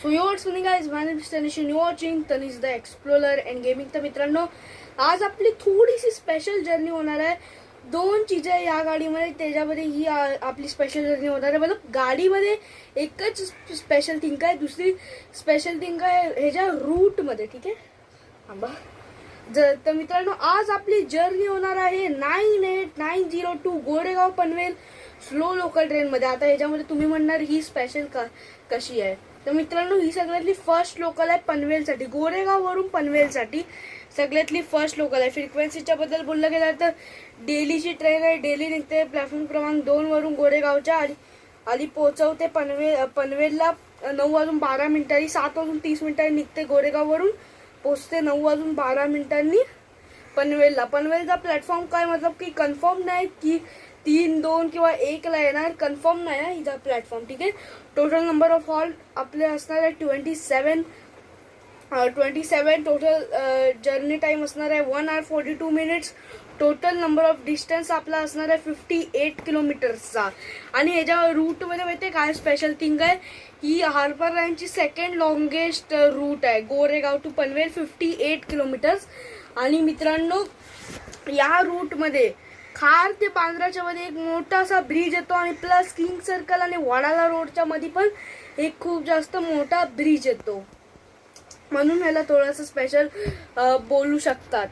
So you are sunning guys, my name is Tanish and you watching Tanish the explorer and gaming. तर मित्रांनो, आज आपली थोडीशी स्पेशल जर्नी होणार आहे. दोन चीज आहे या गाडीमध्ये, त्याच्यामध्ये ही आपली स्पेशल जर्नी होणार आहे. मतलब गाडीमध्ये एकच स्पेशल थिंग आहे, दुसरी स्पेशल थिंग आहे ह्याच्या रूटमध्ये. ठीक आहे, थांबा. तर मित्रांनो, आज आपली जर्नी होणार आहे 98902 गोरेगाव पनवेल स्लो लोकल ट्रेनमध्ये. आता ह्याच्यामध्ये तुम्ही म्हणणार ही स्पेशल कशी आहे. तर मित्रांनो, ही सगळ्यातली फर्स्ट लोकल आहे पनवेलसाठी, गोरेगाववरून पनवेलसाठी सगळ्यातली फर्स्ट लोकल आहे. फ्रिक्वेन्सीच्या बद्दल बोललं गेलं तर डेलीची ट्रेन आहे. डेली निघते प्लॅटफॉर्म क्रमांक 2 वरून गोरेगावच्या आधी पोहोचवते पनवेलला 9:12 7:30 निघते गोरेगाववरून, पोचते 9:12 पनवेलला. पनवेलचा प्लॅटफॉर्म काय मतलब की कन्फर्म नाही की 3, 2 किंवा 1 ला येणार, कन्फर्म नाही आहे हिचा प्लॅटफॉर्म. ठीक आहे. टोटल नंबर ऑफ हॉल्ट आपले असणार आहे 27. टोटल जर्नी टाइम असणार आहे 1 hour 42 minutes. Total number of distance आपला असणार आहे 58 किलोमीटर्सचा. आणि ह्याच्या रूटमध्ये माहिती काय स्पेशल थिंग आहे, ही हार्बर लाईनची सेकंड लॉंगेस्ट रूट आहे गोरेगाव टू पनवेल, 58 किलोमीटर्स. आणि मित्रांनो, या रूटमध्ये खार ते बांद्राच्या मध्ये एक मोठासा ब्रिज येतो आणि प्लस किंग सर्कल आणि वडाला रोडच्या मध्ये पण एक खूप जास्त मोठा ब्रिज येतो, म्हणून ह्याला थोडंसं स्पेशल बोलू शकतात.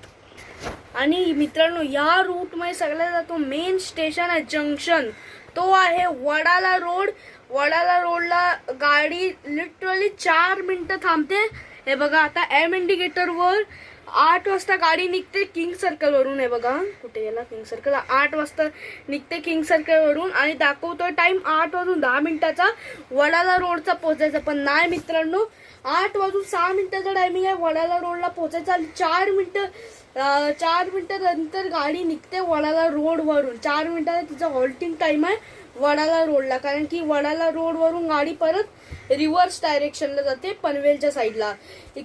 आणि मित्रांनो, या रूटमध्ये सगळ्यात जातो मेन स्टेशन आहे जंक्शन, तो आहे वडाला रोड. वडाला रोडला गाडी लिटरली 4 मिनिटं थांबते. हे बघा, आता एम इंडिकेटरवर 8 वाजता गाडी निघते किंग सर्कल वरून. हे बघा कुठे गेला किंग सर्कल, 8 वाजता निघते किंग सर्कल वरून आणि दाखवतोय टाइम 8:10 वडाला रोडचा पोहोचायचा. पण नाही मित्रांनो, 8:06 टायमिंग आहे वडाला रोडला पोहोचायचा आणि 4 मिनिटं नंतर गाडी निघते वडाला रोड वरून. 4 मिनिटाचा तिचा हॉल्टिंग टाइम आहे वडाला रोडला, कारण की वडाला रोड वरून गाडी परत रिव्हर्स डायरेक्शनला जाते पनवेलच्या साईडला.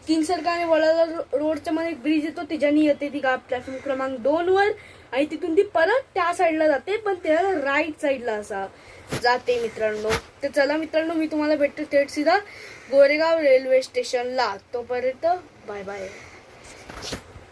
किंग सर्कल आणि वडाला रोडच्या मध्ये एक ब्रिज येतो, तिच्यानी येते ती प्लॅटफॉर्म क्रमांक 2 वर आणि तिथून ती परत त्या साईडला जाते, पण त्याला राईट साईडला असा जाते मित्रांनो. तर चला मित्रांनो, मी तुम्हाला भेटते थेट सीधा गोरेगाव रेल्वे स्टेशनला. तोपर्यंत बाय बाय.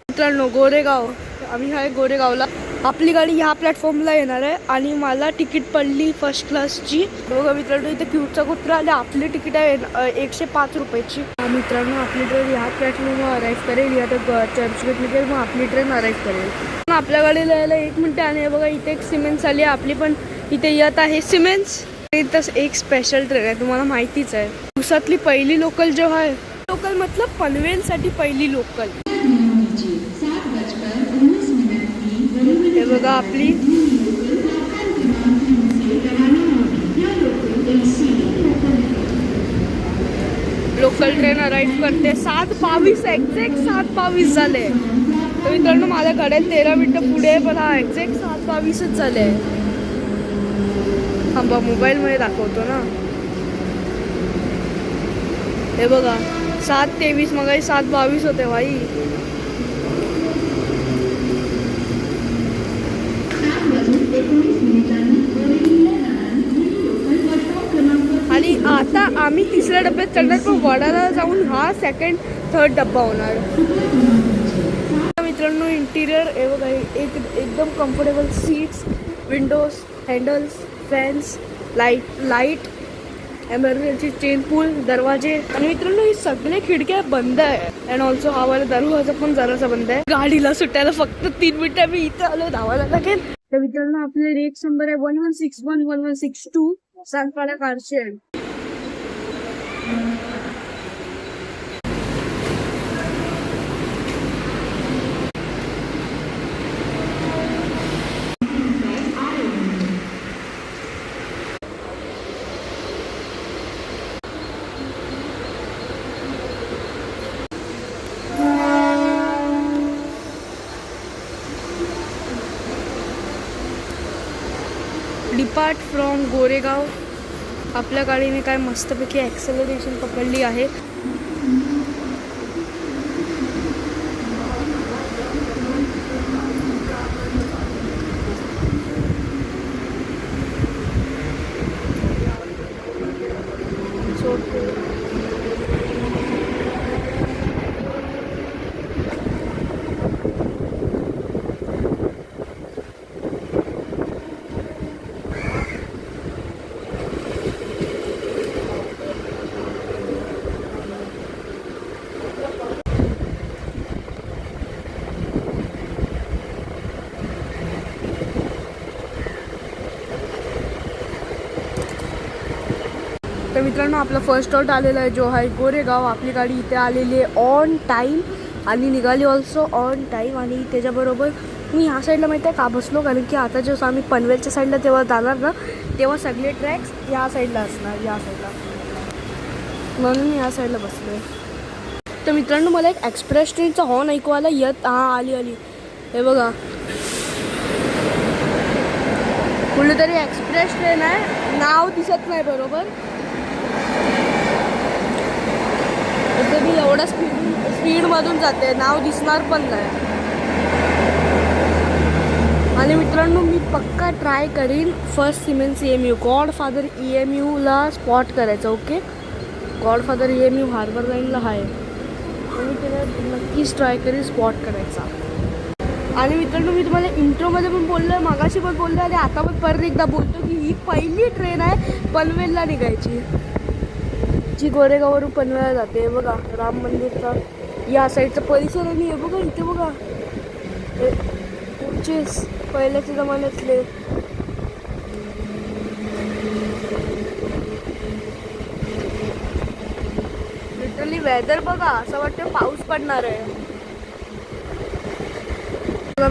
मित्रांनो, गोरेगाव, आम्ही आहे गोरेगावला. आपली गाडी ह्या प्लॅटफॉर्मला येणार आहे आणि मला तिकीट पडली फर्स्ट क्लासची. बघा मित्रांनो, इथे क्यूटचा कुत्रा आले. आपली तिकीट आहे 105 रुपयाची. मित्रांनो, आपली ट्रेन ह्या प्लॅटफॉर्मवर अराईव्ह करेल. आता चर्चगेट निघेल, मग आपली ट्रेन अराईव्ह करेल. आपल्या गाडीला यायला 1 मिनिट. आणि बघा, इथे एक सिमेंट्स आली आहे, आपली पण इथे येत आहे सिमेंट्स. तस एक स्पेशल ट्रेन आहे, तुम्हाला माहितीच आहे. दिवसातली पहिली लोकल जो आहे, लोकल मतलब पनवेलसाठी पहिली लोकल. हे बघा आपली लोकल ट्रेन अराईव्ह करते 7:22, एक्झॅक्ट 7:22 झाले. तर मित्रांनो, माझ्या गाड्यात 13 मिनिटं पुढे, पण हा एक्झॅक्ट 7:22च झाले. थांबा, मोबाईलमध्ये दाखवतो ना. हे बघा 7:23, मग 7:22 होते भाई. आणि आता आम्ही तिसऱ्या डब्यात चढणार, पण वडाला जाऊन हा सेकंड थर्ड डब्बा होणार. मित्रांनो, इंटिरियर हे बघा, एकदम comfortable seats, windows, handles, fans, light, emergency chain pull, दरवाजे. आणि मित्रांनो, ही सगळे खिडक्या बंद आहे. अँड ऑल्सो हा वाला दरवाजा पण जरासा बंद आहे. गाडीला सुटायला फक्त 3 मिनिटं. मी इथे आलो, धावायला लागेल. तर मित्रांनो, आपले रेक्स नंबर आहे 1161 1162 सातपाडा कारशेड. Depart from Goregaon. आपल्या गाडीने काय मस्तपैकी ॲक्सेलरेशन पकडली आहे. तर मित्रांनो आपला फर्स्ट स्टॉप आलेला आहे जो आहे गोरेगाव. आपली गाडी इथे आलेली आहे ऑन टाईम आणि निघाली ऑल्सो ऑन टाईम. आणि त्याच्याबरोबर मी ह्या साईडला माहिती आहे का बसलो, कारण की आता जेव्हा आम्ही पनवेलच्या साईडला तेव्हा जाणार ना, तेव्हा सगळे ट्रॅक्स ह्या साईडला असणार, या साईडला, म्हणून मी ह्या साईडला बसलो आहे. तर मित्रांनो मला एक एक्सप्रेस ट्रेनचा हॉर्न ऐकू आला. आली हे बघा, कुठेतरी एक्सप्रेस ट्रेन आहे, नाव दिसत नाही बरोबर. इथे मी एवढा स्पीडमधून जाते, नाव दिसणार पण नाही. आणि मित्रांनो मी पक्का ट्राय करीन फर्स्ट सिमेंस EMU गॉडफादर EMUला स्पॉट करायचं. ओके, गॉडफादर EMU हार्बर लाईनला आहे, मी त्याला नक्कीच ट्राय करीन स्पॉट करायचा. आणि मित्रांनो मी तुम्हाला इंट्रोमध्ये पण बोललो आहे, मागाशी पण बोललो आणि आता पण परत एकदा बोलतो की ही पहिली ट्रेन आहे पनवेलला निघायची, जी गोरेगाववरून पनवेलला जाते. बघा राम मंदिरचा या साईडचा परिसर आणि हे बघा इथे बघा पुढचेच पहिल्याच्या जमान्यातले. लिटरली वेदर बघा, असं वाटतं पाऊस पडणार आहे.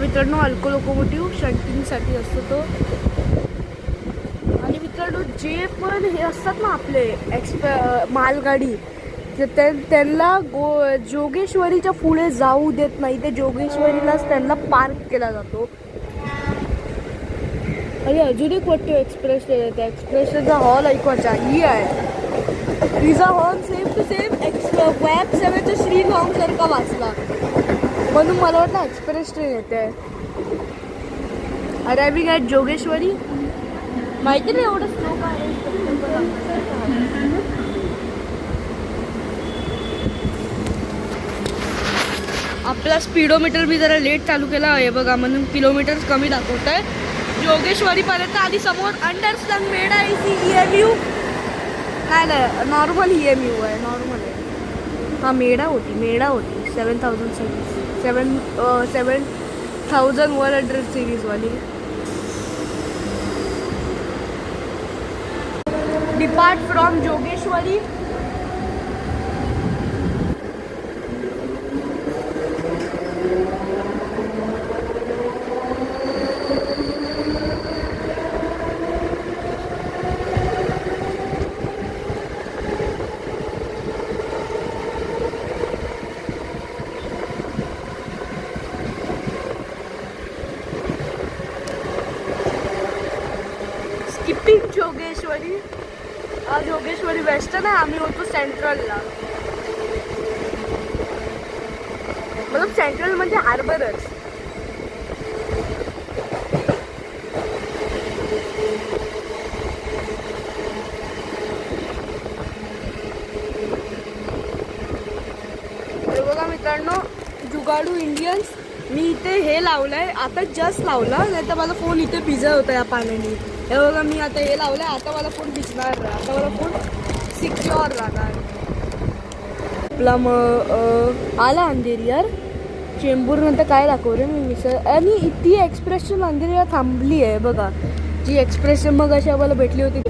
मित्रांनो अल्को लोकोमोटिव्ह शंटिंगसाठी असतो तो. आणि मित्रांनो जे पण हे असतात ना आपले मालगाडी, त्यांना जोगेश्वरीच्या पुढे जाऊ देत नाही, ते जोगेश्वरीलाच त्यांना पार्क केला जातो. आणि अजून एक वाटतो एक्सप्रेस ट्रेन आहे, त्या एक्सप्रेस ट्रेनचा हॉल ऐकवायचा ही आहे. तिचा हॉल सेम टू सेम वॅब 7च्या श्रीलॉंग सारखा वाचला, म्हणून मला वाटलं एक्सप्रेस ट्रेन येते. Arriving at Jogeshwari. माहिती नाही एवढं स्लो काय आपला स्पीडोमीटर मी जरा लेट चालू केला आहे बघा, म्हणून किलोमीटर कमी दाखवत आहे. जोगेश्वरीपर्यंत आधी समोर अंडरस्टँड मेडा EMU नाही नॉर्मल EMU आहे, नॉर्मल आहे. हा मेडा होती 7100 सिरीजवाली. Depart from Jogeshwari. Jogeshwari western आहे, आम्ही होतो सेंट्रलला. मतलब सेंट्रल म्हणजे हार्बरच. बघा मित्रांनो जुगाडू इंडियन्स. मी इथे हे लावलंय, आता जस्ट लावला, नाही तर मला फोन इथे भिजत होता या पाण्याने. हे बघा मी आता हे लावलंय, आता मला फोन भिजणार, आता मला फोन सिक्युअर राहणार. आपला मग आला अंधेरीवर चेंबूर नंतर काय दाखव रे मी मिसळ. आणि ती एक्सप्रेशन अंधेरीला थांबली आहे बघा, जी एक्सप्रेशन मग अशी आम्हाला भेटली होती.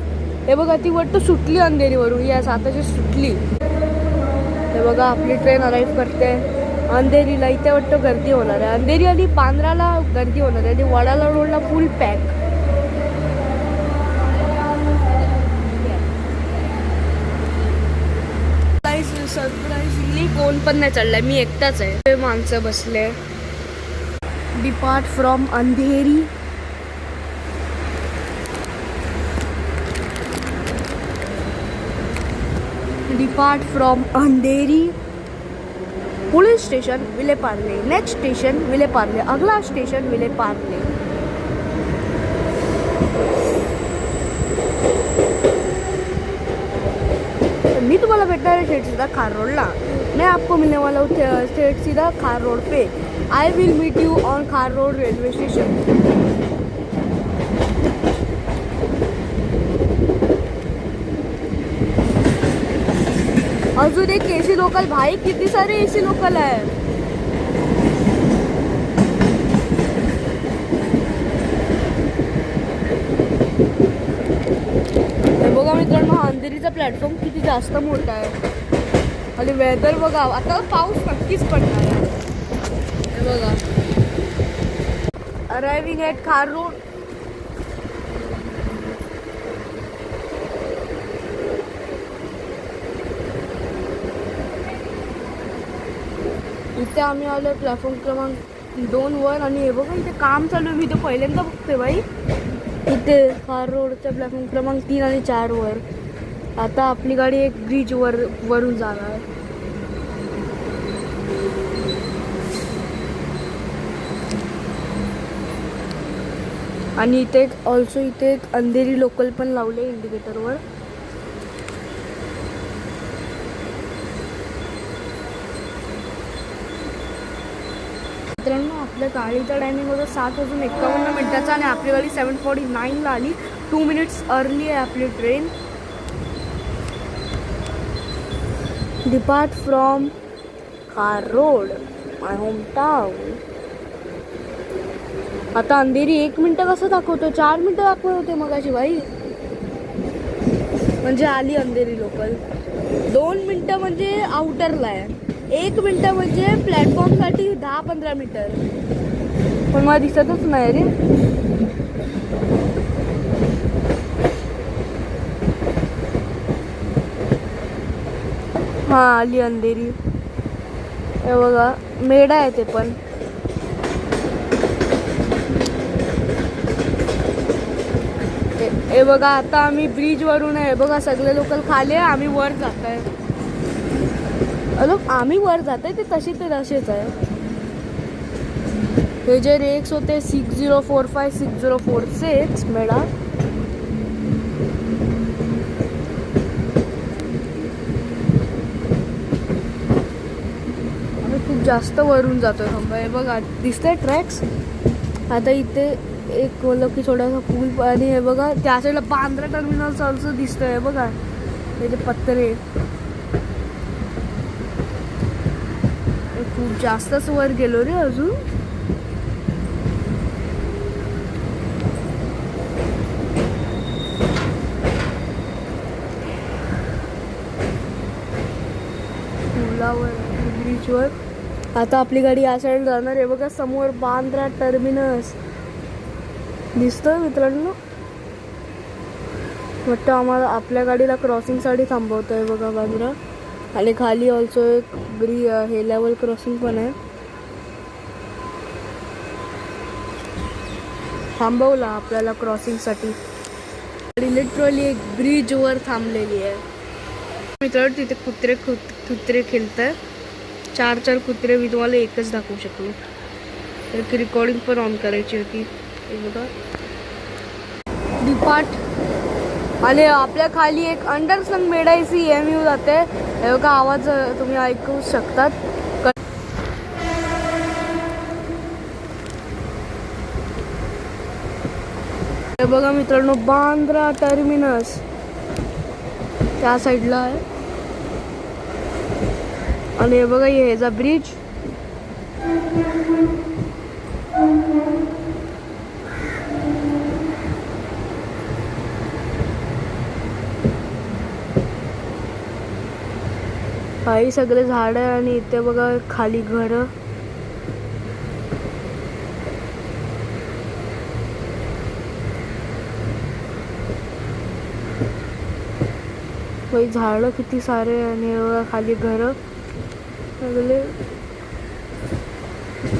हे बघा ती वाटतं सुटली अंधेरीवरून, यास आताची सुटली. हे बघा आपली ट्रेन अराईव्ह करते अंधेरीला. इथे वाटतं गर्दी होणार आहे, अंधेरी आणि पांढराला गर्दी होणार आहे, आणि वडाला रोडला फुल पॅक. सरप्राइझली कोण पण नाही चाललाय, मी एकटाच आहे. माणसं बसले. Depart from Andheri. Depart from Andheri. Police station Vile Parle. Next station Vile Parle. अगला स्टेशन विलेपार्ले. मी तुम्हाला भेटणार आहे थेट सीधा खार रोडला. मैं आपको मिलने वाला हूँ थेट सीधा खार रोड पे. I will meet you on Khar road railway station. अजून एक AC लोकल. भाई किती सारे AC लोकल आहे. बघा मित्रांनो, अंधेरीचा प्लॅटफॉर्म किती जास्त मोठा आहे आणि वेदर बघा, आता पाऊस नक्कीच पडणार आहे. हे बघा, अरायव्हिंग ॲट खार रोड. इथे आम्ही आलो प्लॅटफॉर्म क्रमांक 2 वर आणि हे बघा इथे काम चालू आहे. मी तर पहिल्यांदा बघते बाई. इथे खार रोडच्या प्लॅटफॉर्म क्रमांक 3 आणि 4 वर. आता आपली गाडी एक ब्रिज वरून जाणार आहे. आणि इथे ऑल्सो इथे एक अंधेरी लोकल पण लावले इंडिकेटरवर. मित्रांनो, आपल्या गाडीचा टायमिंग होता 7:51 आणि आपली गाडी 7:49ला आली. 2 मिनिट्स अर्ली आहे आपली ट्रेन. डिपार्ट फ्रॉम खार रोड, माय होम टाउन. आता अंधेरी 1 मिनिटं कसं दाखवतो, 4 मिनिटं दाखवत होते मगाशी बाई. म्हणजे आली अंधेरी लोकल. 2 मिनिटं म्हणजे आउटरला आहे, 1 मिनिटं म्हणजे प्लॅटफॉर्मसाठी 10-15 मीटर. पण मला दिसतच नाही रे. हा आली अंधेरी. हे बघा मेढा आहे ते पण. हे बघा आता आम्ही ब्रिज वरून आहे. बघा सगळे लोकल खाली आहे, आम्ही वर जात आहे. आम्ही वर जात आहे ते तसेच आहे. हे जे रेक्स होते 6045 6046 मेळा. आम्ही खूप जास्त वरून जातोय. हे बघा दिसतंय ट्रॅक्स. आता इथे एक बोललो की छोटासा पूल आणि हे बघा त्या साईडला बांद्रा टर्मिनल ऑल्सो दिसतंय. बघा हे जे पत्रे खूप जास्तच वर गेलो रे अजून. पुलावर ब्रिजवर. आता आपली गाडी या साईड जाणार आहे. बघा समोर बांद्रा टर्मिनस दिसतोय मित्रांनो. वाटतं आम्हाला आपल्या गाडीला क्रॉसिंगसाठी थांबवतोय बघा बांद्रा. आणि खाली ऑल्सो एक हे लेवल क्रॉसिंग पण आहे. थांबवला आपल्याला क्रॉसिंगसाठी. लिटरली एक ब्रिज वर थांबलेली आहे मित्रांनो. तिथे कुत्रे खेळतात. 4 कुत्रे. मी तुम्हाला एकच दाखवू शकलो. तर रेकॉर्डिंग पण ऑन करायची होती. हे बघा डिपार्ट आले. आपल्या खाली एक अंडरसन मेढा CMU जाते. हे बघा आवाज तुम्ही ऐकू शकतात. हे बघा मित्रांनो बांद्रा टर्मिनस त्या साईडला आहे. आणि हे बघा ह्याचा ब्रिज. काही सगळे झाड आहे आणि इथे बघा खाली घर. झाड किती सारे आणि बघा खाली घर सगळे.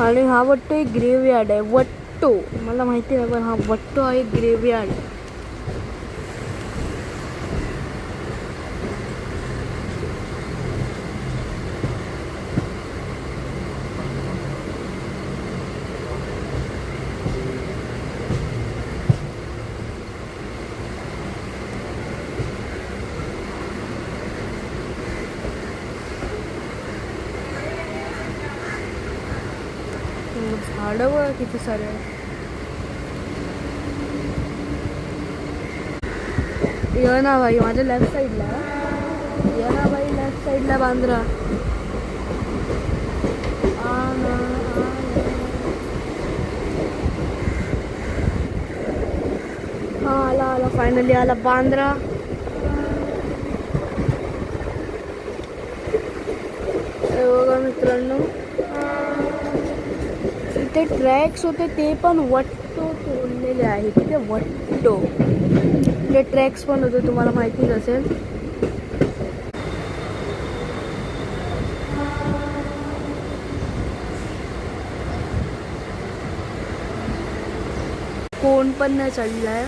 आणि हा वाटतो एक ग्रेवयार्ड आहे. वट्टो मला माहिती नाही पण हा वट्टो हा एक ग्रेवयार्ड. झाडं बघा किती सारे. ये ना भाई माझ्या लेफ्ट साईडला. ये ना भाई लेफ्ट साईडला बांद्रा. हा आला फायनली आला बांद्रा. मित्रांनो, इथे ट्रॅक्स होते ते पण वट्टो तोडलेले आहे. तिथे वट्टो ते ट्रॅक्स पण होते, तुम्हाला माहितीच असेल. कोण पण नाही चढलाय.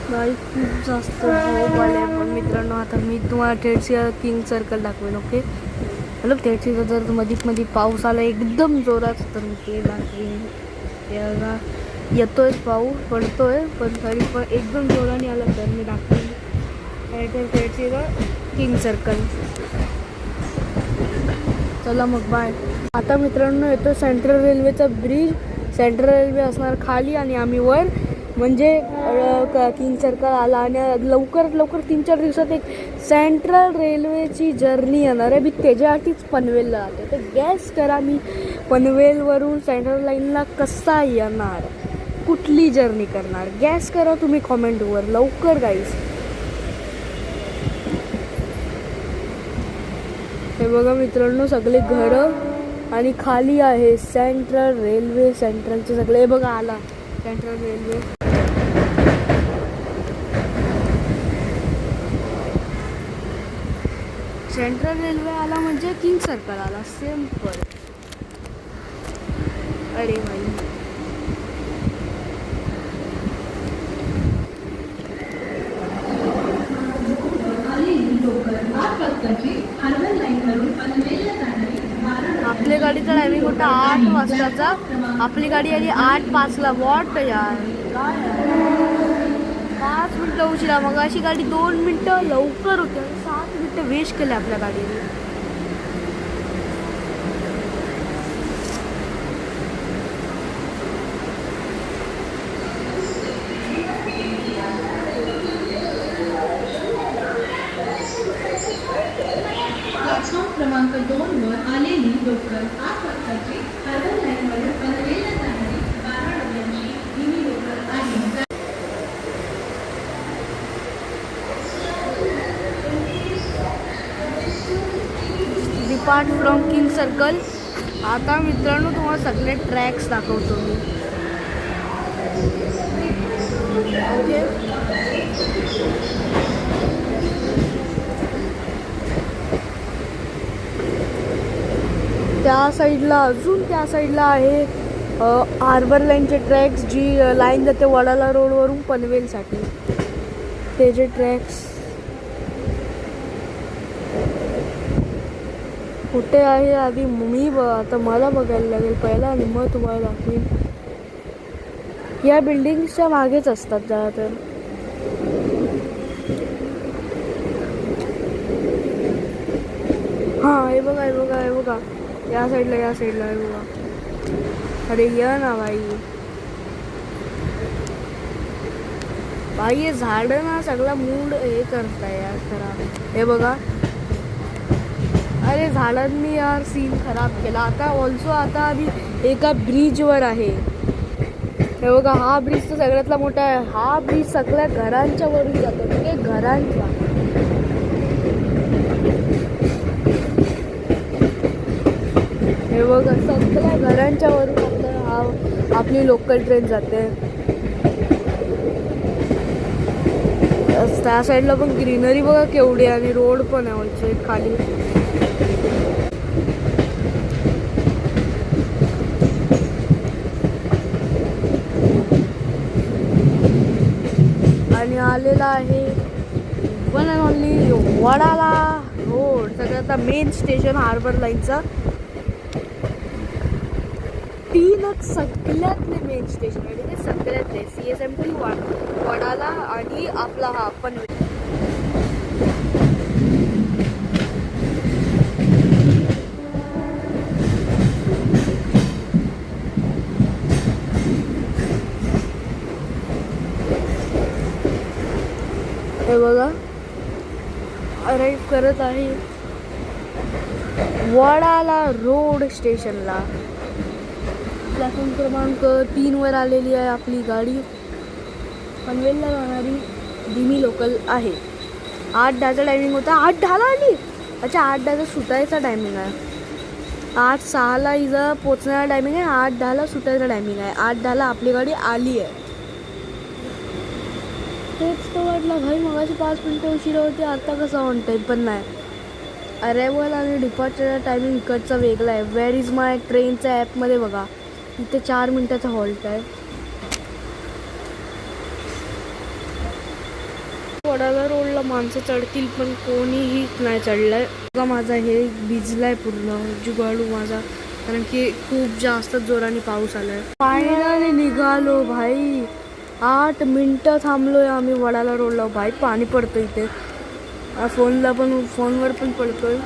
नाही, खूप जास्त झोप आले. पण मित्रांनो, आता मी तुम्हाला थेटसीला किंग सर्कल दाखवेन. Okay, hello. थेटसीला जर मध्ये पाऊस आला एकदम जोरात तर मी ते दाखवेन. येतोय पाऊस, पडतोय, पण तरी पण एकदम जोराने आला तर मी दाखवेन थेटसीला किंग सर्कल. चला मग, बाय. आता मित्रांनो, येतो सेंट्रल रेल्वेचा ब्रिज. सेंट्रल रेल्वे असणार खाली आणि आम्ही वर, म्हणजे किंग सर्कल आला. आणि लवकरात लवकर 3-4 दिवसात एक सेंट्रल रेल्वेची जर्नी येणार आहे. मी त्याच्यासाठीच पनवेलला जाते. तर गॅस करा, मी पनवेलवरून सेंट्रल लाईनला कसा येणार, कुठली जर्नी करणार, गॅस करा तुम्ही कॉमेंटवर लवकर गाईस. हे बघा मित्रांनो, सगळे घरं आणि खाली आहे सेंट्रल रेल्वे. सेंट्रलचे सगळे, हे बघा आला सेंट्रल रेल्वे. सेंट्रल रेल्वे आला म्हणजे किंग सर्कल आला, सिंपल. अरे भाई, आपली गाडीचा टायमिंग होता 8 वाजताचा. आपली गाडी आली 8:05ला. वॉट यार, 5 मिनटं उशिरा. मग अशी गाडी 2 मिनटं लवकर होते, 7 मिनटं वेस्ट केले आपल्या गाडीने. क्रमांक 2 वर आलेली लोकल 8 वाजताची अर्बन लाईनवरून पनवेलला जाणारी 12 डब्यांची मिनी लोकल आहे. Depart from king circle. आता मित्रांनो, तुम्हाला सगळे ट्रॅक्स दाखवतो मी. ओके, त्या साईडला, अजून त्या साईडला आहे हार्बर लाईनचे ट्रॅक्स, जी लाईन जाते वडाला रोडवरून पनवेलसाठी. ते जे ट्रॅक्स कुठे आहे आधी मी आता मला बघायला लागेल पहिला, आणि मग तुम्हाला दाखवेन. या बिल्डिंगच्या मागेच असतात ज्यादातर. हां, हे बघा, हे बघा, हे बघा, या साईडला आहे बघा. अरे या ना भाई, हे झाडं ना सगळा मूड हे करताय यार खराब. हे बघा, अरे झाडांनी यार सीन खराब केला. आता ऑल्सो आता आम्ही एका ब्रिजवर आहे. हे बघा, हा ब्रिज तर सगळ्यातला मोठा आहे. हा ब्रिज सगळ्या घरांच्या वरून जातो, ठीक आहे, घरांच्या. हे बघा, सगळ्या घरांच्या वरून आपली लोकल ट्रेन जाते. त्या साईडला पण ग्रीनरी बघा केवढी, आणि रोड पण आहे ऑल्सो एक खाली. आणि आलेला आहे वन अँड ओनली वडाला रोड, सगळ्यात मेन स्टेशन हार्बर लाईनचा. 3च सगळ्यातले मेन स्टेशन आहे, सगळ्यातले CSMT, वडाला वडाला आणि आपला हा पनवेल. हे बघा अराईव्ह करत आहे वडाला रोड स्टेशनला. प्लॅटफॉर्म क्रमांक 3 वर आलेली आहे आपली गाडी. पनवेलला जाणारी धीमी लोकल आहे. 8:10चा टायमिंग होता. 8:10ला आली. अच्छा 8:10चा सुटायचा टायमिंग आहे. 8:06ला हिचं पोचण्याचा टायमिंग आहे. 8:10ला सुटायचा टायमिंग आहे. 8:10ला आपली गाडी आली आहे. तेच तो वाटलं भाई मगाशी 5 मिनटं उशिरा होती. आता कसं ऑन टाईम पण नाही. अरायवल आणि डिपार्चरचा टायमिंग इकडचा वेगळा आहे. वेअर इज माय ट्रेनच्या ॲपमध्ये बघा इथे 4 मिनटाचा हॉल्ट आहे. वडाला रोडला माणसं चढतील पण कोणीही नाही चढलंय. बघा माझा हे भिजलाय पूर्ण जुगाडू माझा, कारण की खूप जास्त जोराने पाऊस आलाय. फायनली निघालो भाई. 8 मिनटं थांबलोय आम्ही वडाला रोडला. भाई पाणी पडतं इथे. फोनवर पण पडतोय.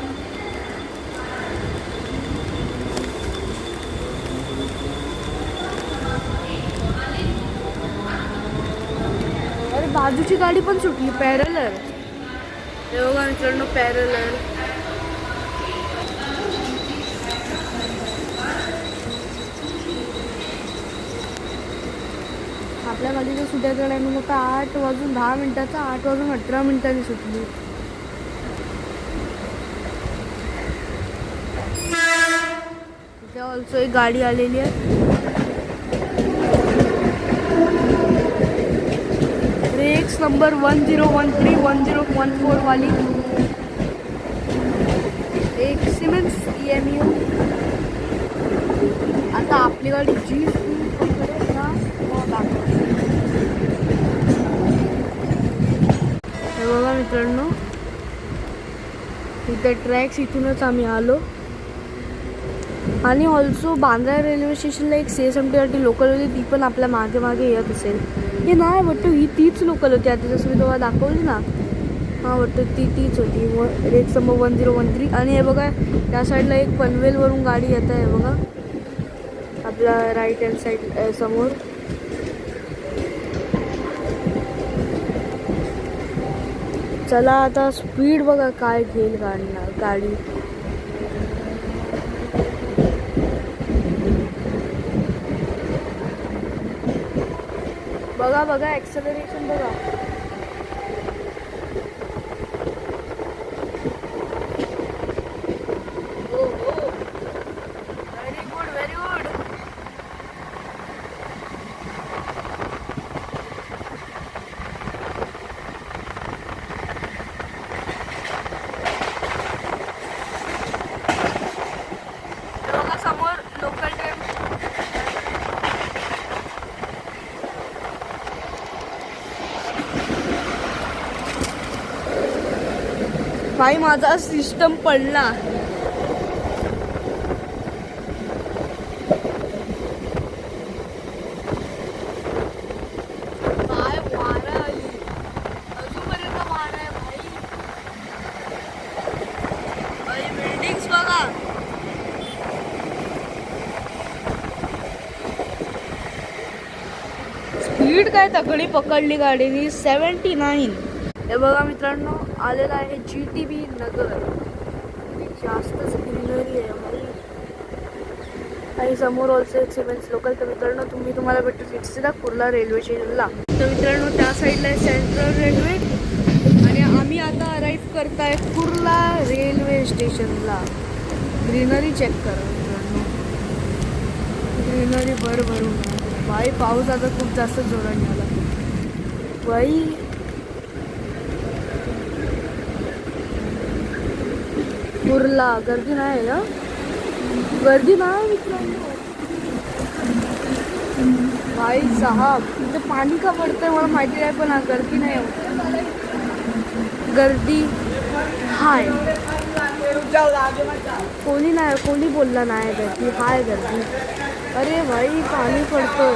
अरे बाजूची गाडी पण सुटली पॅरलर. हे बघा मित्रांनो पॅरलर. आपल्या गाडीचा सुटायचा टायमिंग होता 8:10 8:18 सुटली. इथे ऑल्सो एक गाडी आलेली आहे. रेक्स नंबर 10131014 वाली. एक सिमेंस EMU. आता आपली गाडी जी हे बघा मित्रांनो इथे ट्रॅक्स इथूनच आम्ही आलो. आणि ऑल्सो बांद्रा रेल्वे स्टेशनला एक CSMT लोकल होती. ती पण आपल्या मागे मागे येत असेल. हे नाही वाटतं ही तीच लोकल होती. आता जसं मी तुम्हाला दाखवली ना, हां वाटतं तीच होती. Rakes number 1013. आणि हे बघा त्या साईडला एक पनवेलवरून गाडी येत आहे बघा आपला राईट हँड साईड समोर. चला आता स्पीड बघा काय घेईल गाडी. बघा ॲक्सेलरेशन बघा. Very good. समोर लोकल ट्रेन. भाई माझा सिस्टम पडला. काय वारा आली. अजूनपर्यंत वारा आहे भाई. बिल्डिंग्स बघा. स्पीड काय तगडी पकडली गाडीनी. 79. हे बघा मित्रांनो आलेला आहे GTB नगर. जास्तच ग्रीनरी आहे भाई. आणि समोर ऑल्सो एक सिमेंट्स लोकल. तर मित्रांनो तुम्हाला भेटू फिक्सला कुर्ला रेल्वे स्टेशनला. तर मित्रांनो त्या साईडला आहे सेंट्रल रेल्वे. आणि आम्ही आता अराईव्ह करताय कुर्ला रेल्वे स्टेशनला. ग्रीनरी चेक करा मित्रांनो. ग्रीनरी भरभरून भाई. पाऊस आता खूप जास्त जोराने आला भाई. कुर्ला गर्दी नाही ना. गर्दी नाही मित्रांनो. भाई साहब इथे पाणी का पडतंय मला माहिती नाही पण गर्दी नाही होत. गर्दी हाय. कोणी बोलला नाही गर्दी हाय गर्दी. अरे भाई पाणी पडतं.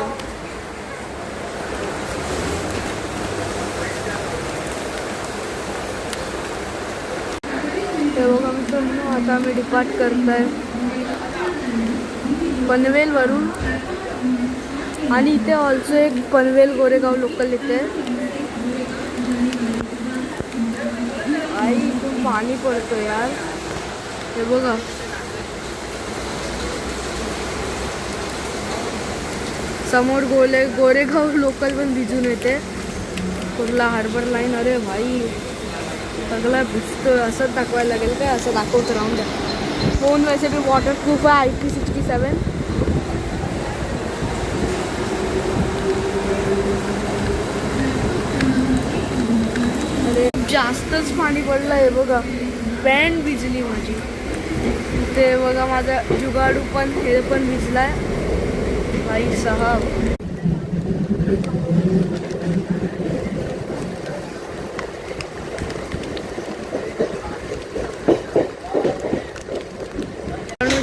आता आम्ही डिपार्ट करतोय पनवेलवरून. आणि इथे ऑल्सो एक पनवेल गोरेगाव लोकल इथे. आई इथून पाणी पडतो यार, हे बघा. समोर गोरेगाव लोकल पण भिजून येते. Kurla harbour line. अरे भाई सगळा भिजतोय. असंच दाखवायला लागेल काय? असं दाखवतो राहून द्या. फोन वैसे भी वॉटरप्रूफ आहे IP67. अरे जास्तच पाणी पडलं आहे बघा. पॅन्ट भिजली माझी. ते बघा माझा जुगाडू पण, हे पण भिजलाय भाई साहब.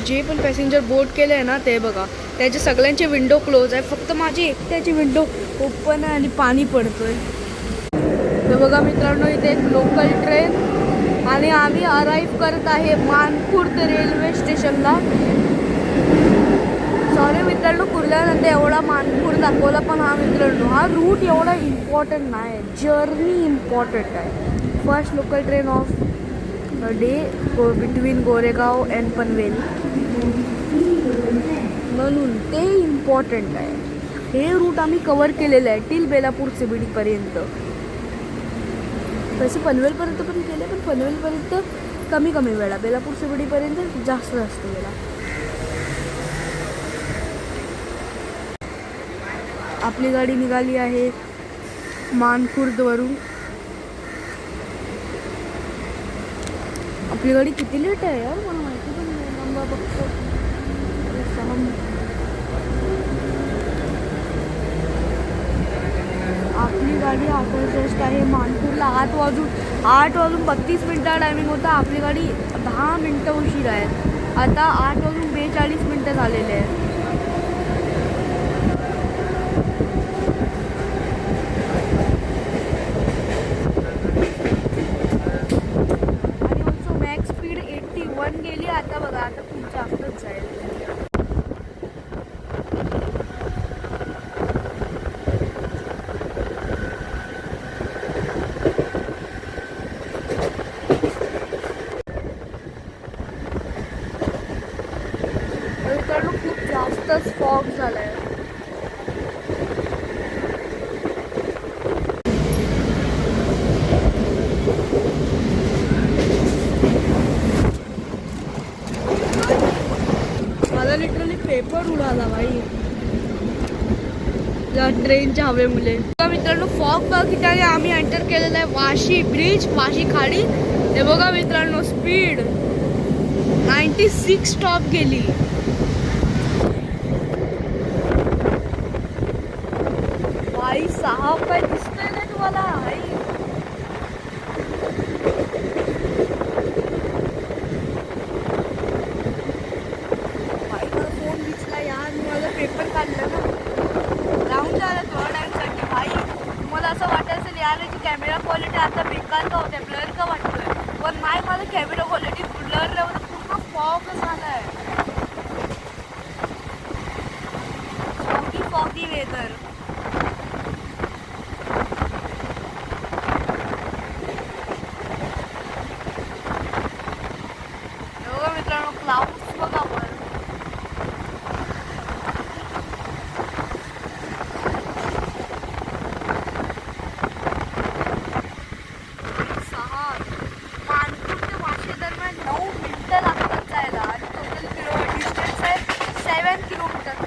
जे पण पॅसेंजर बोर्ड केले आहे ना ते बघा, त्याचे सगळ्यांचे विंडो क्लोज आहे. फक्त माझी एकट्याची विंडो ओपन आहे आणि पाणी पडतोय. तर बघा मित्रांनो, इथे एक लोकल ट्रेन आणि आम्ही अराईव्ह करत आहे मानखुर्द रेल्वे स्टेशनला. सॉरी मित्रांनो, कुर्ल्यानंतर एवढा मानखुर्द दाखवला, पण हा मित्रांनो हा रूट एवढा इम्पॉर्टंट नाही, जर्नी इम्पॉर्टंट आहे. First local train of day between Goregaon and Panvel, म्हणून ते इम्पॉर्टंट आहे. हे रूट आम्ही कवर केलेलं आहे टिल बेलापूर CBD पर्यंत. तसे पनवेलपर्यंत पण केले, पण पनवेलपर्यंत कमी कमी वेळा, बेलापूर CBD पर्यंत जास्त वेळा. आपली गाडी निघाली आहे मानखुर्दवरून. आपली गाडी किती लेट आहे यार, मला माहिती पण नाही. नंबर बघतो. आपली गाडी आता जस्ट आहे मानपूरला. 8 वाजून 32 मिनटं टायमिंग होता. आपली गाडी 10 मिनटं उशीर आहे. आता 8 वाजून 42 मिनटं झालेले आहेत. आणि ऑल्सो मॅक्स स्पीड 81 गेली. आता बघा, आता खूप जास्तच जाईल. खूप जास्तच फॉग झालाय. माझा लिटरली पेपर उडाला भाई या ट्रेनच्या हवेमुळे. मित्रांनो, फॉग बघ ठिकाणी आम्ही एंटर केलेला आहे वाशी ब्रिज, वाशी खाडी. हे बघा मित्रांनो, स्पीड 96 स्टॉप गेली. भाई साहब, काय दिसतंय ना तुम्हाला? भाई मला फोन दिसला यार. मी माझा पेपर काढला ना, राहून झाला थोडा टाईमसाठी. भाई तुम्हाला असं वाटत असेल यार की कॅमेरा क्वालिटी आता बेकार का होत्या, ब्लर का वाटतोय, पण नाही, माझा कॅमेरा क्वालिटी ब्लर राहून पूर्ण फॉग झालाय. Foggy weather. मित्रांनो, क्लाउड्स बघा वर. मानपूर ते वाशी दरम्यान 9 मिनिटं लागतात जायला आणि टोटल डिस्टन्स आहे 7 किलोमीटर.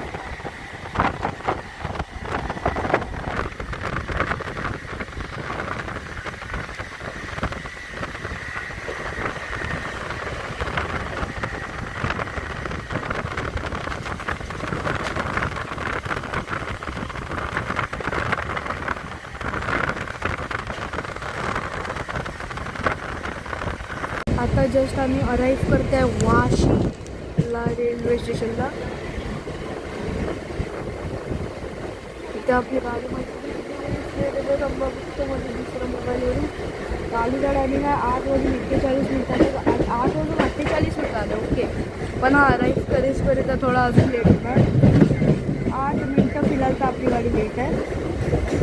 आता जस्ट आम्ही अराईव्ह करते आहे वाशीला रेल्वे स्टेशनला. इथे आपली गाडी बघतो दुसऱ्या मोबाईलवरून गाडीचा टायमिंग आहे 8:41 आणि 8:48 आलं. ओके, पण हा अराईव्ह करेसपर्यंत थोडा अजून लेट होणार. 8 मिनटं फिलहाल तर आपली गाडी लेट आहे.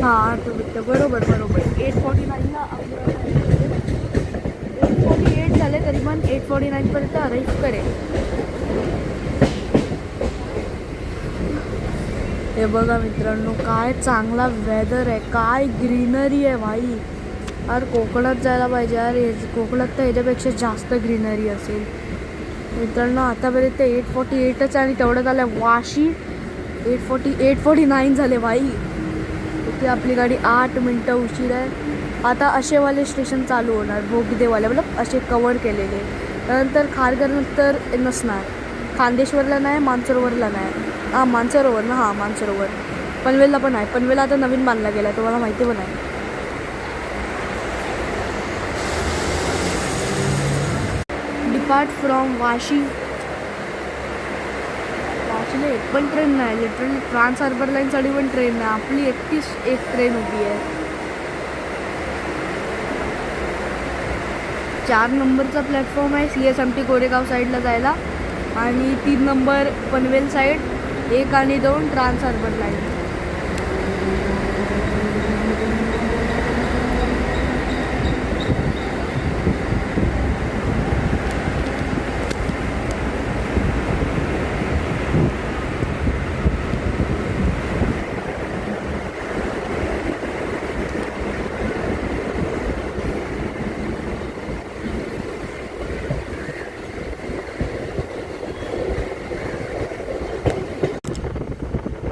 हां 8 मिनटं बरोबर 8:49ला आपलं 8:48 झाले, तरी पण 8:49पर्यंत अराईव्ह करेल. हे बघा मित्रांनो, काय चांगला वेदर आहे, काय ग्रीनरी आहे भाई. यार कोकणात जायला पाहिजे यार. कोकणात तर ह्याच्यापेक्षा जास्त ग्रीनरी असेल. मित्रांनो आतापर्यंत 8:48च आणि तेवढं झालं वाशी 8:49 झाले भाई. इथे आपली गाडी 8 मिनटं उशीर आहे. आता असेवाले स्टेशन चालू होणार, बोगदेवाले मतलब असे कवर केलेले. त्यानंतर खारघरनंतर नसणार, खांदेश्वरला नाही, मानसरोवरला नाही. हां मानसरोवर ना, हां मानसरोवर. पनवेलला पण आहे, पनवेल आता नवीन बांधला गेला आहे, तुम्हाला माहिती पण आहे. Depart from Vashi. वाशीला एक पण ट्रेन नाही, लिटरली ट्रान्स हार्बर लाईनसाठी पण ट्रेन नाही. आपली एकटीच एक ट्रेन उभी आहे. 4 नंबरचा प्लॅटफॉर्म आहे CSMT कोरेगाव साईडला जायला, आणि 3 नंबर पनवेल साईड, 1 आणि 2 ट्रान्स हार्बर लाईन.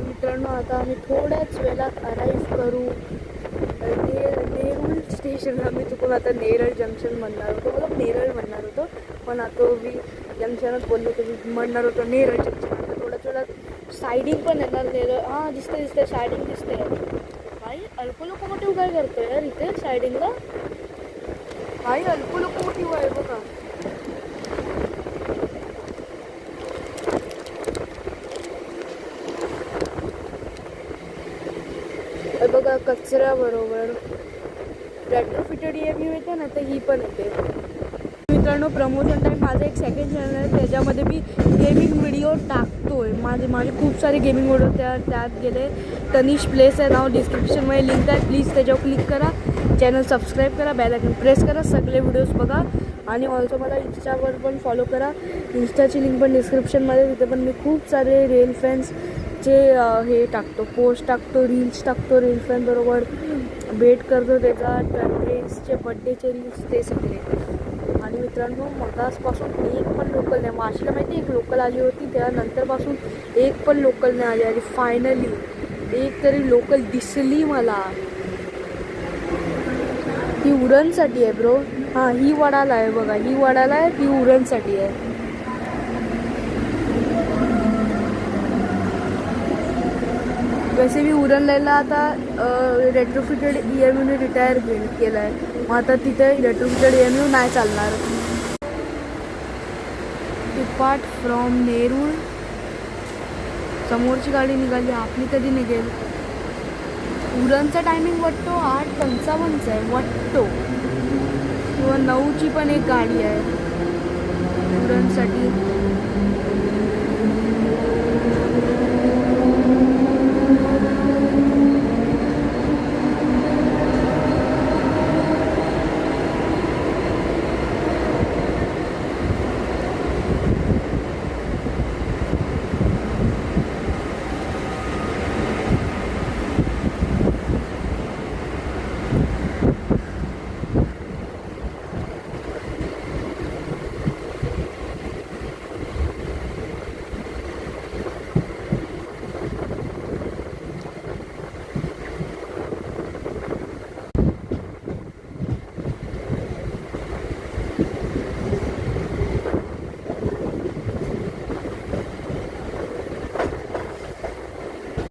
मित्रांनो आता आम्ही थोड्याच वेळात अराईव्ह करू नेरूळ स्टेशनला. मी चुकून आता नेरळ जंक्शन म्हणणार होतो, मला नेरळ म्हणणार होतो, पण आता मी जंक्शनच बोललो होतो. मी म्हणणार होतो नेरळ जंक्शन. आता थोड्याच वेळात सायडिंग पण येणार नेरळ. हां दिसते सायडिंग दिसते. भाई अल्को लोकोमोटिव्ह काय करतोय यार इथे सायडिंगला. भाई अल्को लोकोमोटिव्ह आहे बघा. बघा कचऱ्याबरोबर रेट्रोफिटेड EMU येते ना, तर ही पण येते. मित्रांनो प्रमोशन टाईम, माझं एक सेकंड चॅनल आहे, त्याच्यामध्ये मी गेमिंग व्हिडिओ टाकतोय. माझे खूप सारे गेमिंग व्हिडिओ त्यात गेले. तनिष प्लेस आहे नाव, डिस्क्रिप्शनमध्ये लिंक आहे, प्लीज त्याच्यावर क्लिक करा. चॅनल सबस्क्राईब करा, बेल आयकॉन प्रेस करा, सगळे व्हिडिओज बघा. आणि ऑल्सो मला इंस्टावर पण फॉलो करा. इंस्टाची लिंक पण डिस्क्रिप्शनमध्ये, तिथे पण मी खूप सारे रिअल फॅन्सचे हे टाकतो, पोस्ट टाकतो, रील्स टाकतो. रिअल फॅन बरोबर भेट करतो, त्याचा ट्रेंड्सचे बड्डेचे रील्स ते सगळे. आणि मित्रांनो मगासपासून एक पण लोकल नाही. वाशीला माहिती एक लोकल आली होती, त्यानंतरपासून एक पण लोकल नाही आली. आणि फायनली एक तरी लोकल दिसली मला. ही उरणसाठी आहे ब्रो. हां ही वडाला आहे बघा, ही वडाला आहे, ती उरणसाठी आहे. वैसे मी उरणला आता रेट्रोफिटेड EMUने रिटायर केलं आहे. मग आता तिथे रेट्रोफिटेड EMU नाही चालणार. Depart from Nerul. समोरची गाडी निघाली, आपली कधी निघेल. उरणचा टायमिंग वाटतो 8:55चा आहे वाटतो, किंवा 9ची पण एक गाडी आहे उरणसाठी.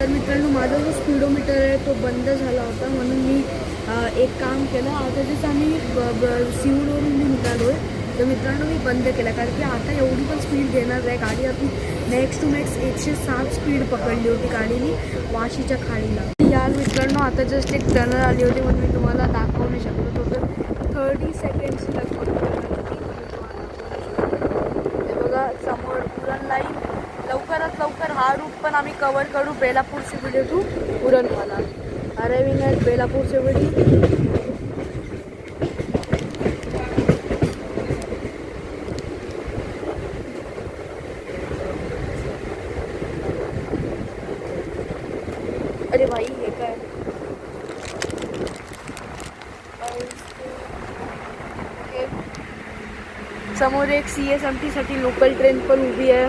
मित्रांनो माझा जो स्पीडोमीटर आहे तो बंद झाला होता, म्हणून मी एक काम केलं. आता जसं आम्ही सिवूरवरून मी निघालो आहे, तर मित्रांनो मी बंद केला, कारण की आता एवढी पण स्पीड घेणार आहे. गाडी आपली मॅक्स टू मॅक्स 107 स्पीड पकडली होती गाडीने वाशीच्या खाडीला. यार मित्रांनो आता जस्ट एक टनल आली होती म्हणून मी तुम्हाला दाखवू नाही शकलो. टोटल 30 सेकंड्स लागतो. हे बघा समोर उरण लाईन. लवकरात लवकर हा रूट पण आम्ही कवर करू. बेलापूर CBD टू उरणवाला. Arriving at Belapur CBD. अरे भाई हे काय समोर एक CSMT साठी लोकल ट्रेन पण उभी आहे.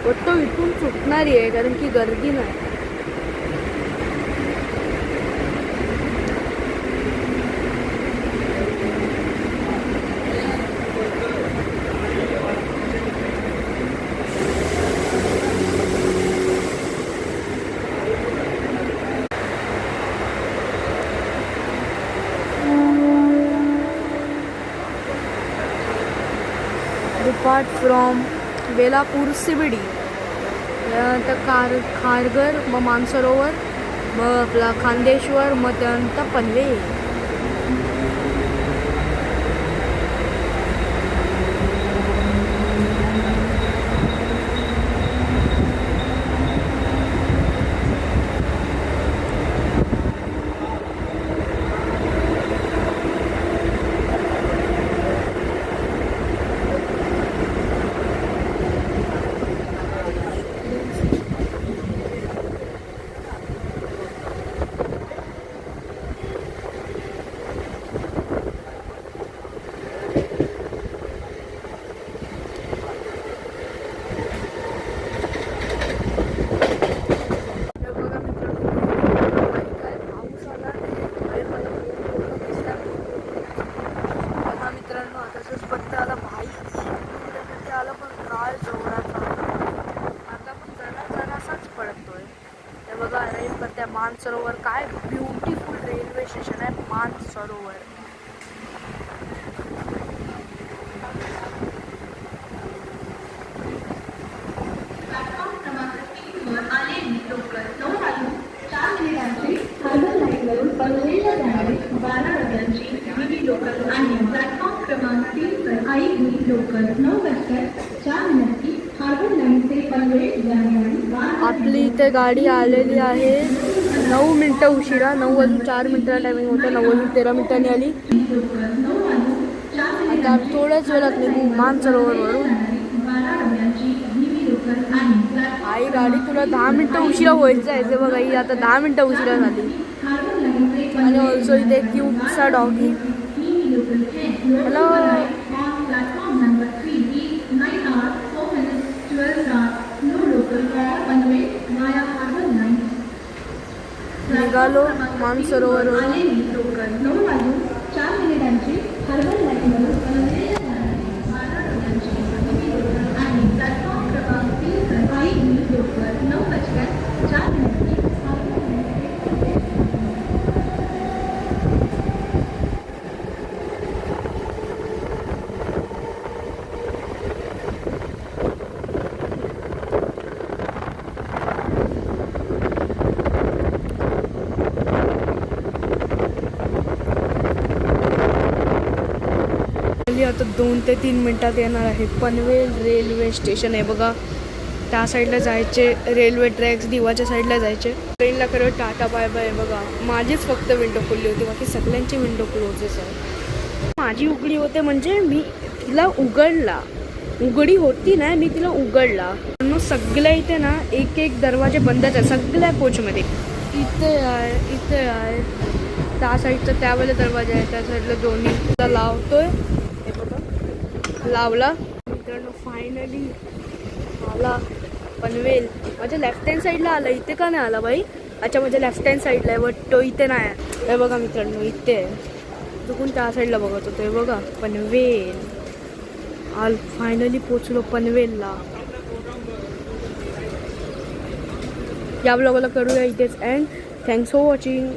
वाटतो इथून सुटणारी आहे कारण की गर्दी नाही. Depart from Belapur CBD. त्यानंतर खारघर, मग मानसरोवर, मग आपला खांदेश्वर, मग त्यानंतर पनवेल. मानसरोवर. काय ब्युटिफुल रेल्वे स्टेशन आहे मानसरोवर. प्लॅटफॉर्म क्रमांक 3 वर आलेली लोकल 9 वाजून 4 मिनिटांची हार्बर लाईनवरून पनवेलला जाणारी 12 डब्यांची DB लोकल आणि प्लॅटफॉर्म क्रमांक 3 वर आलेली लोकल 9 वाजता 4 मिनिटांची हार्बर लाईन ते पनवेल जाणारी आपली इथे गाडी आलेली आहे 9 मिनिटं उशिरा. 9 वाजून 4 मिनिटाला टायमिंग होतं. 9 वाजून 13 मिनिटांनी आली. आता थोड्याच वेळात निघू मानसरोवरवरून. आई गाडी तुला 10 मिनिटं उशिरा व्हायचं आहे. ते बघा ही आता 10 मिनिटं उशिरा झाली. आणि ऑल्सो इथे क्यूटचा डॉगी. हॅलो. निघालो मानसरोवरवरून. लोकल 9 वाजून 4 मिनिटांची हार्बर लाईनवरून पनवेलला जाणारी 12 डब्यांची आणि प्लॅटफॉर्म क्रमांक 3 वर आलेली लोकल 9 वाजता 4 मिनिटांची आता 2 ते 3 मिनिटात येणार आहे पनवेल रेल्वे स्टेशन. आहे बघा त्या साईडला जायचे. रेल्वे ट्रॅक्स दिवाच्या साईडला जायचे. ट्रेनला खरं टाटा बाय बाय. बघा माझीच फक्त विंडो खुलली होती. बाकी सगळ्यांची विंडो क्लोजच आहे. माझी उघडी होते म्हणजे मी तिला उघडला. उघडी होती ना मी तिला उघडला. सगळ्या इथे ना एक एक दरवाजे बंदच आहे सगळ्या कोचमध्ये. इथे आहे इथे आहे त्या साईडचा त्यावेळेला दरवाजा आहे. त्या साईडला दोन्ही लावतोय. लावला मित्रांनो. फायनली आला पनवेल. माझ्या लेफ्ट हँड साईडला आला. इथे का नाही आला बाई. अच्छा माझ्या लेफ्ट हँड साईडला आहे बट तो इथे नाही आहे. हे बघा मित्रांनो इथे आहे. चुकून त्या साईडला बघत होतो. हे बघा पनवेल. फायनली पोचलो पनवेलला. या ब्लॉगला करूया इथेच एंड. Thanks for watching.